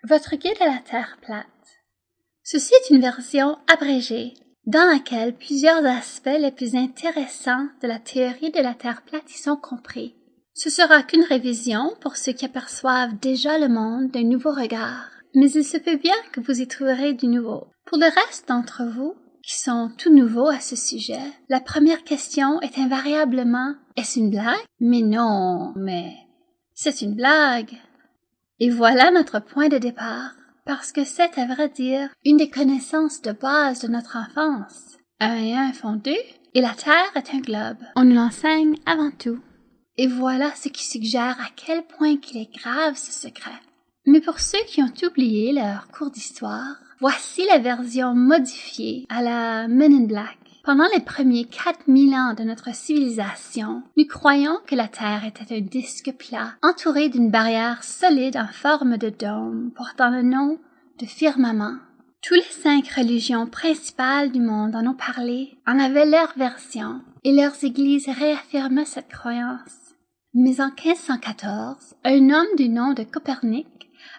Votre guide à la Terre plate. Ceci est une version abrégée, dans laquelle plusieurs aspects les plus intéressants de la théorie de la Terre plate y sont compris. Ce sera qu'une révision pour ceux qui aperçoivent déjà le monde d'un nouveau regard, mais il se peut bien que vous y trouverez du nouveau. Pour le reste d'entre vous, qui sont tout nouveaux à ce sujet, la première question est invariablement « Est-ce une blague? » Mais non, mais c'est une blague. Et voilà notre point de départ, parce que c'est, à vrai dire, une des connaissances de base de notre enfance. 1 et 1 font 2, et la Terre est un globe. On nous l'enseigne avant tout. Et voilà ce qui suggère à quel point qu'il est grave ce secret. Mais pour ceux qui ont oublié leur cours d'histoire, voici la version modifiée à la Men in Black. Pendant les premiers 4000 ans de notre civilisation, nous croyons que la Terre était un disque plat, entouré d'une barrière solide en forme de dôme, portant le nom de firmament. Tous les 5 religions principales du monde en ont parlé, en avaient leur version, et leurs églises réaffirmaient cette croyance. Mais en 1514, un homme du nom de Copernic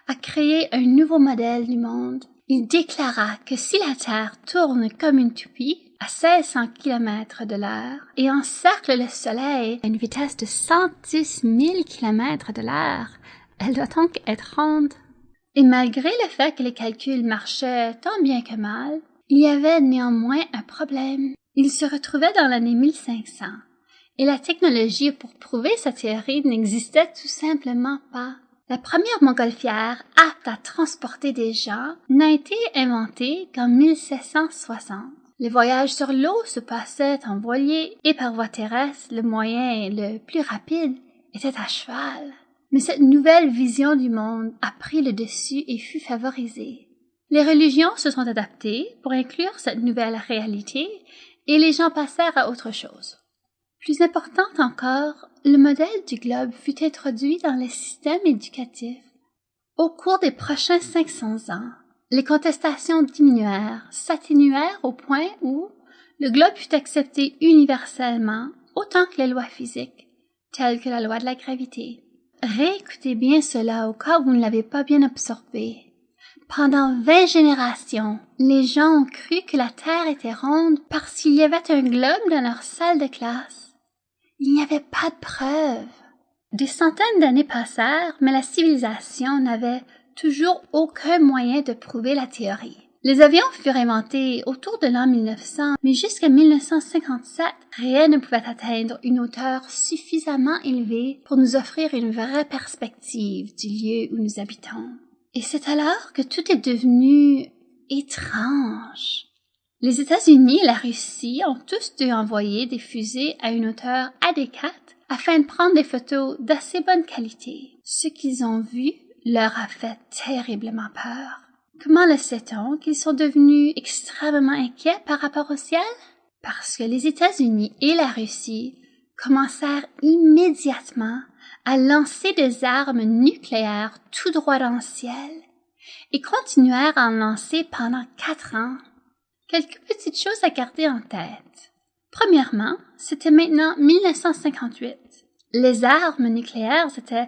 a créé un nouveau modèle du monde. Il déclara que si la Terre tourne comme une toupie, à 1600 km de l'heure et encercle le Soleil à une vitesse de 110 000 km de l'heure, elle doit donc être ronde. Et malgré le fait que les calculs marchaient tant bien que mal, il y avait néanmoins un problème. Il se retrouvait dans l'année 1500, et la technologie pour prouver sa théorie n'existait tout simplement pas. La première montgolfière apte à transporter des gens n'a été inventée qu'en 1760. Les voyages sur l'eau se passaient en voilier et par voie terrestre, le moyen le plus rapide était à cheval. Mais cette nouvelle vision du monde a pris le dessus et fut favorisée. Les religions se sont adaptées pour inclure cette nouvelle réalité et les gens passèrent à autre chose. Plus importante encore, le modèle du globe fut introduit dans les systèmes éducatifs. Au cours des prochains 500 ans, les contestations diminuèrent, s'atténuèrent au point où le globe fut accepté universellement autant que les lois physiques, telles que la loi de la gravité. Réécoutez bien cela au cas où vous ne l'avez pas bien absorbé. Pendant 20 générations, les gens ont cru que la Terre était ronde parce qu'il y avait un globe dans leur salle de classe. Il n'y avait pas de preuves. Des centaines d'années passèrent, mais la civilisation n'avait toujours aucun moyen de prouver la théorie. Les avions furent inventés autour de l'an 1900, mais jusqu'à 1957, rien ne pouvait atteindre une hauteur suffisamment élevée pour nous offrir une vraie perspective du lieu où nous habitons. Et c'est alors que tout est devenu étrange. Les États-Unis et la Russie ont tous dû envoyer des fusées à une hauteur adéquate afin de prendre des photos d'assez bonne qualité. Ce qu'ils ont vu leur a fait terriblement peur. Comment le sait-on qu'ils sont devenus extrêmement inquiets par rapport au ciel? Parce que les États-Unis et la Russie commencèrent immédiatement à lancer des armes nucléaires tout droit dans le ciel et continuèrent à en lancer pendant 4 ans. Quelques petites choses à garder en tête. Premièrement, c'était maintenant 1958. Les armes nucléaires étaient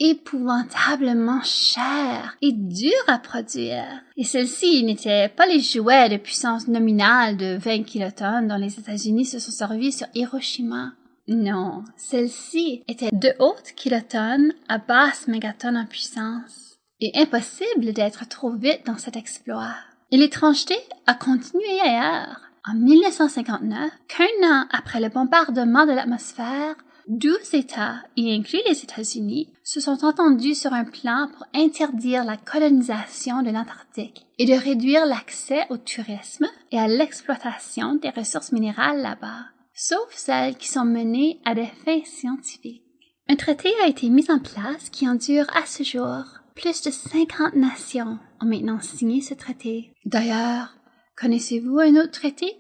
épouvantablement chères et dures à produire. Et celles-ci n'étaient pas les jouets de puissance nominale de 20 kilotonnes dont les États-Unis se sont servis sur Hiroshima. Non, celles-ci étaient de hautes kilotonnes à basses mégatonnes en puissance. Et impossible d'être trop vite dans cet exploit. Et l'étrangeté a continué ailleurs. En 1959, qu'un an après le bombardement de l'atmosphère, 12 États, y inclus les États-Unis, se sont entendus sur un plan pour interdire la colonisation de l'Antarctique et de réduire l'accès au tourisme et à l'exploitation des ressources minérales là-bas, sauf celles qui sont menées à des fins scientifiques. Un traité a été mis en place qui endure à ce jour. Plus de 50 nations ont maintenant signé ce traité. D'ailleurs, connaissez-vous un autre traité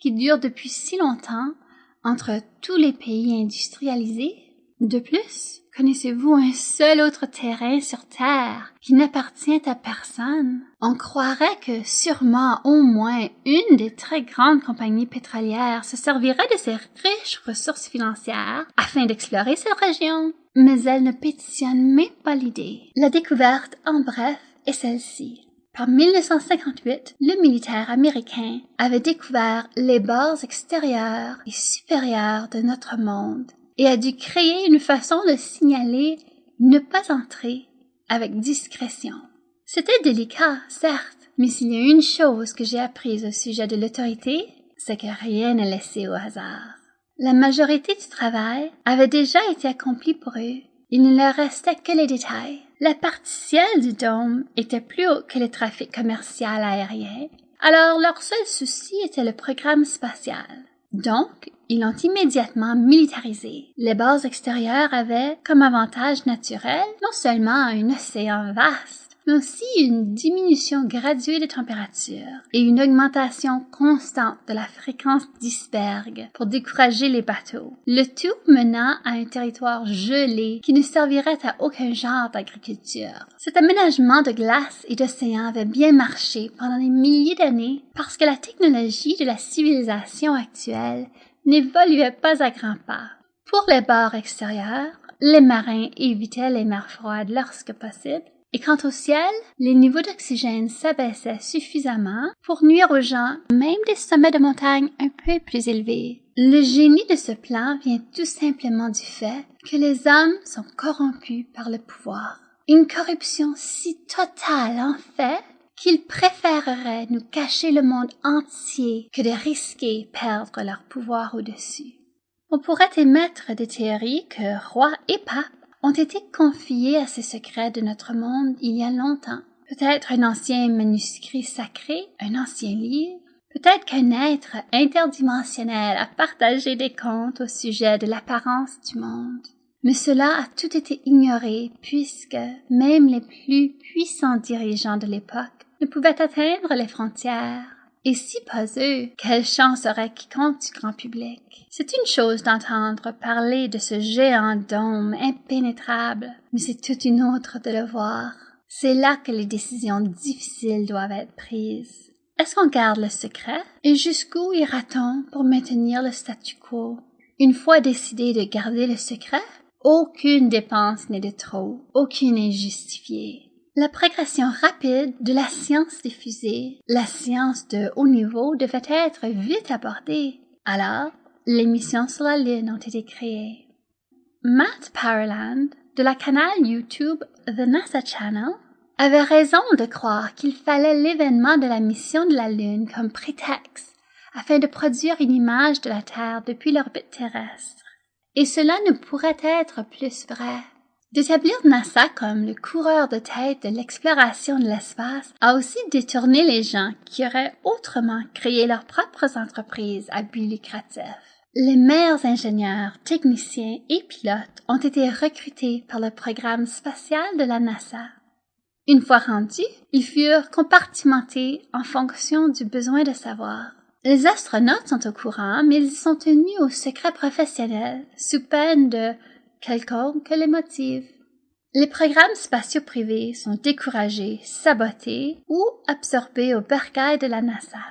qui dure depuis si longtemps entre tous les pays industrialisés? De plus, connaissez-vous un seul autre terrain sur Terre qui n'appartient à personne? On croirait que sûrement au moins une des très grandes compagnies pétrolières se servirait de ses riches ressources financières afin d'explorer cette région. Mais elle ne pétitionne même pas l'idée. La découverte, en bref, est celle-ci. Par 1958, le militaire américain avait découvert les bords extérieurs et supérieurs de notre monde et a dû créer une façon de signaler « ne pas entrer » avec discrétion. C'était délicat, certes, mais s'il y a une chose que j'ai apprise au sujet de l'autorité, c'est que rien n'est laissé au hasard. La majorité du travail avait déjà été accompli pour eux. Il ne leur restait que les détails. La partie ciel du dôme était plus haut que le trafic commercial aérien, alors leur seul souci était le programme spatial. Donc, ils l'ont immédiatement militarisé. Les bases extérieures avaient, comme avantage naturel, non seulement un océan vaste, mais aussi une diminution graduée de température et une augmentation constante de la fréquence d'icebergs pour décourager les bateaux. Le tout menant à un territoire gelé qui ne servirait à aucun genre d'agriculture. Cet aménagement de glace et d'océan avait bien marché pendant des milliers d'années parce que la technologie de la civilisation actuelle n'évoluait pas à grands pas. Pour les bords extérieurs, les marins évitaient les mers froides lorsque possible. Et quant au ciel, les niveaux d'oxygène s'abaissaient suffisamment pour nuire aux gens, même des sommets de montagne un peu plus élevés. Le génie de ce plan vient tout simplement du fait que les hommes sont corrompus par le pouvoir. Une corruption si totale en fait qu'ils préféreraient nous cacher le monde entier que de risquer perdre leur pouvoir au-dessus. On pourrait émettre des théories que rois et papes ont été confiés à ces secrets de notre monde il y a longtemps. Peut-être un ancien manuscrit sacré, un ancien livre, peut-être qu'un être interdimensionnel a partagé des contes au sujet de l'apparence du monde. Mais cela a tout été ignoré puisque même les plus puissants dirigeants de l'époque ne pouvaient atteindre les frontières. Et si pas eux, quelle chance aurait quiconque du grand public? C'est une chose d'entendre parler de ce géant dôme impénétrable, mais c'est toute une autre de le voir. C'est là que les décisions difficiles doivent être prises. Est-ce qu'on garde le secret? Et jusqu'où ira-t-on pour maintenir le statu quo? Une fois décidé de garder le secret, aucune dépense n'est de trop, aucune n'est justifiée. La progression rapide de la science diffusée, la science de haut niveau devait être vite abordée. Alors, les missions sur la Lune ont été créées. Matt Powerland, de la canal YouTube The NASA Channel, avait raison de croire qu'il fallait l'événement de la mission de la Lune comme prétexte afin de produire une image de la Terre depuis l'orbite terrestre. Et cela ne pourrait être plus vrai. D'établir NASA comme le coureur de tête de l'exploration de l'espace a aussi détourné les gens qui auraient autrement créé leurs propres entreprises à but lucratif. Les meilleurs ingénieurs, techniciens et pilotes ont été recrutés par le programme spatial de la NASA. Une fois rendus, ils furent compartimentés en fonction du besoin de savoir. Les astronautes sont au courant, mais ils sont tenus au secret professionnel, sous peine de quelconque les motive. Les programmes spatiaux privés sont découragés, sabotés ou absorbés au bercail de la NASA.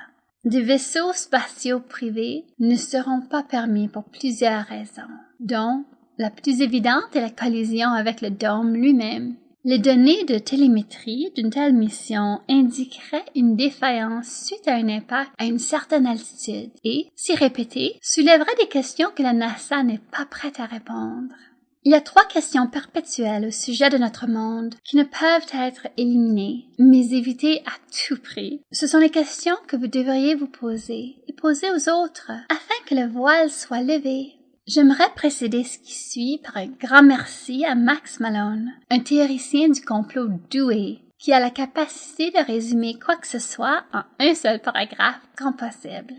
Des vaisseaux spatiaux privés ne seront pas permis pour plusieurs raisons, dont la plus évidente est la collision avec le dôme lui-même. Les données de télémétrie d'une telle mission indiqueraient une défaillance suite à un impact à une certaine altitude et, si répétée, soulèverait des questions que la NASA n'est pas prête à répondre. Il y a 3 questions perpétuelles au sujet de notre monde qui ne peuvent être éliminées, mais évitées à tout prix. Ce sont les questions que vous devriez vous poser et poser aux autres afin que le voile soit levé. J'aimerais précéder ce qui suit par un grand merci à Max Malone, un théoricien du complot doué, qui a la capacité de résumer quoi que ce soit en un seul paragraphe quand possible.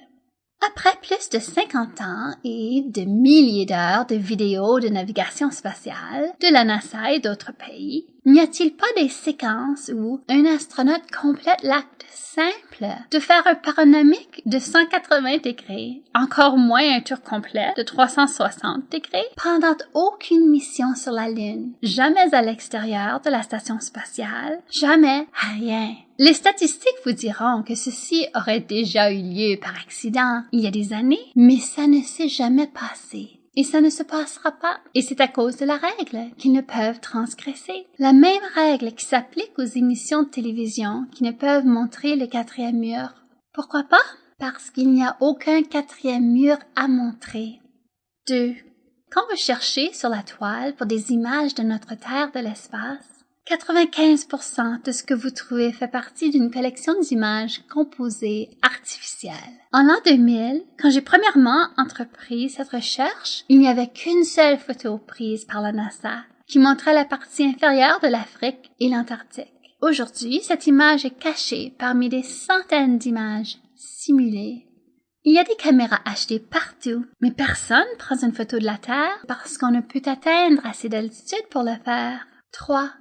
Après plus de 50 ans et de milliers d'heures de vidéos de navigation spatiale de la NASA et d'autres pays, n'y a-t-il pas des séquences où un astronaute complète l'acte simple de faire un panoramique de 180 degrés, encore moins un tour complet de 360 degrés, pendant aucune mission sur la Lune, jamais à l'extérieur de la station spatiale, jamais rien. Les statistiques vous diront que ceci aurait déjà eu lieu par accident il y a des années, mais ça ne s'est jamais passé. et ça ne se passera pas. Et c'est à cause de la règle qu'ils ne peuvent transgresser. La même règle qui s'applique aux émissions de télévision qui ne peuvent montrer le quatrième mur. Pourquoi pas? Parce qu'il n'y a aucun quatrième mur à montrer. 2. Quand vous cherchez sur la toile pour des images de notre Terre de l'espace, 95% de ce que vous trouvez fait partie d'une collection d'images composées artificielles. En l'an 2000, quand j'ai premièrement entrepris cette recherche, il n'y avait qu'une seule photo prise par la NASA qui montrait la partie inférieure de l'Afrique et l'Antarctique. Aujourd'hui, cette image est cachée parmi des centaines d'images simulées. Il y a des caméras achetées partout, mais personne ne prend une photo de la Terre parce qu'on ne peut atteindre assez d'altitude pour le faire. 3.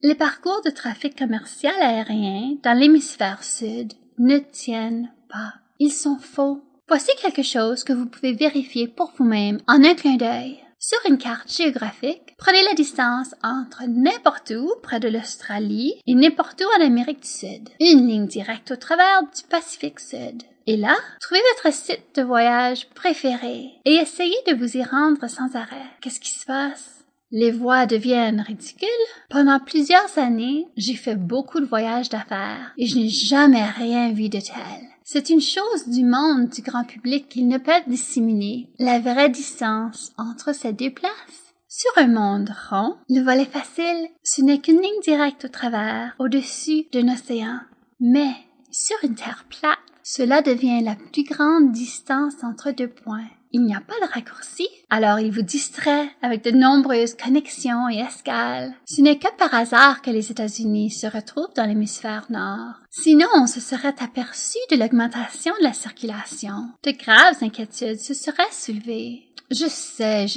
Les parcours de trafic commercial aérien dans l'hémisphère sud ne tiennent pas. Ils sont faux. Voici quelque chose que vous pouvez vérifier pour vous-même en un clin d'œil. Sur une carte géographique, prenez la distance entre n'importe où près de l'Australie et n'importe où en Amérique du Sud. Une ligne directe au travers du Pacifique Sud. Et là, trouvez votre site de voyage préféré et essayez de vous y rendre sans arrêt. Qu'est-ce qui se passe? Les voies deviennent ridicules. Pendant plusieurs années, j'ai fait beaucoup de voyages d'affaires et je n'ai jamais rien vu de tel. C'est une chose du monde du grand public qu'ils ne peuvent dissimuler, la vraie distance entre ces deux places. Sur un monde rond, le vol est facile, ce n'est qu'une ligne directe au travers, au-dessus d'un océan. Mais sur une terre plate, cela devient la plus grande distance entre deux points. Il n'y a pas de raccourci, alors il vous distrait avec de nombreuses connexions et escales. Ce n'est que par hasard que les États-Unis se retrouvent dans l'hémisphère nord. Sinon, on se serait aperçu de l'augmentation de la circulation. De graves inquiétudes se seraient soulevées. Je sais,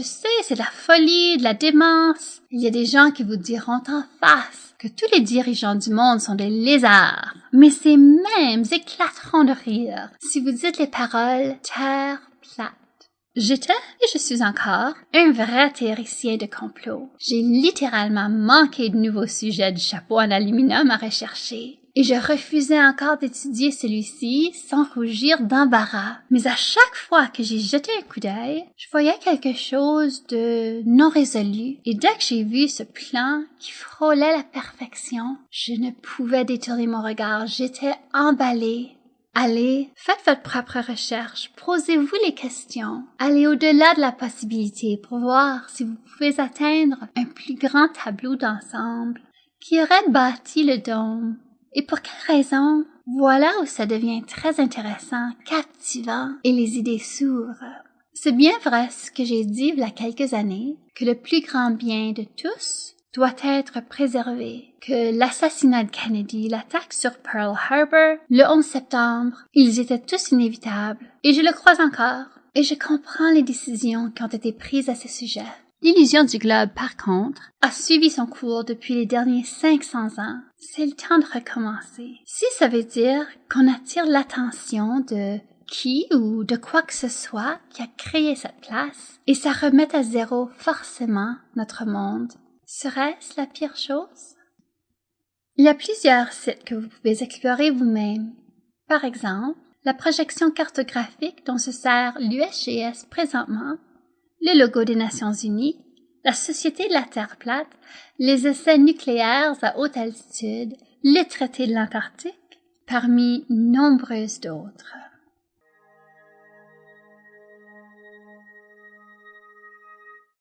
c'est de la folie, de la démence. Il y a des gens qui vous diront en face que tous les dirigeants du monde sont des lézards. Mais ces mêmes éclateront de rire si vous dites les paroles « terre plate ». J'étais, et je suis encore, un vrai théoricien de complot. J'ai littéralement manqué de nouveaux sujets de chapeau en aluminium à rechercher. Et je refusais encore d'étudier celui-ci sans rougir d'embarras. Mais à chaque fois que j'ai jeté un coup d'œil, je voyais quelque chose de non résolu. Et dès que j'ai vu ce plan qui frôlait la perfection, je ne pouvais détourner mon regard. J'étais emballée. Allez, faites votre propre recherche, posez-vous les questions, allez au-delà de la possibilité pour voir si vous pouvez atteindre un plus grand tableau d'ensemble qui aurait bâti le dôme. Et pour quelle raison? Voilà où ça devient très intéressant, captivant et les idées s'ouvrent. C'est bien vrai ce que j'ai dit il y a quelques années, que le plus grand bien de tous doit être préservé, que l'assassinat de Kennedy, l'attaque sur Pearl Harbor, le 11 septembre, ils étaient tous inévitables, et je le crois encore, et je comprends les décisions qui ont été prises à ce sujet. L'illusion du globe, par contre, a suivi son cours depuis les derniers 500 ans. C'est le temps de recommencer. Si ça veut dire qu'on attire l'attention de qui ou de quoi que ce soit qui a créé cette place, et ça remet à zéro forcément notre monde, serait-ce la pire chose? Il y a plusieurs sites que vous pouvez explorer vous-même. Par exemple, la projection cartographique dont se sert l'USGS présentement, le logo des Nations Unies, la Société de la Terre plate, les essais nucléaires à haute altitude, le traité de l'Antarctique, parmi nombreuses d'autres.